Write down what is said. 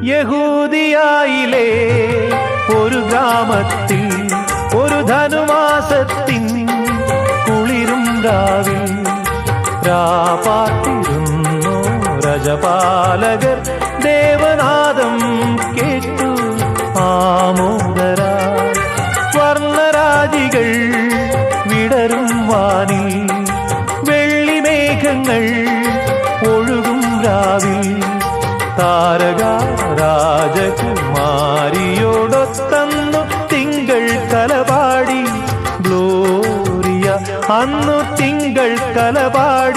യഹൂദിയായിലെ ഒരു ഗ്രാമത്തിൽ ഒരു ധനുമാസത്തിൻ കുളിരും രാവിൽ രാപാർത്തിരുന്നു രജപാലകർ ദേവനാദം കേട്ടു ആമോദരാ വർണ്ണരാജികൾ വിടരും വാനിൽ വെള്ളിമേഘങ്ങൾ ഒഴുകും രാവിൽ താരക രാജകുമാരിയോടൊത്തന്നു തിങ്കൾ കലപാടി ഗ്ലോറിയ അന്നു തിങ്കൾ കലപാടി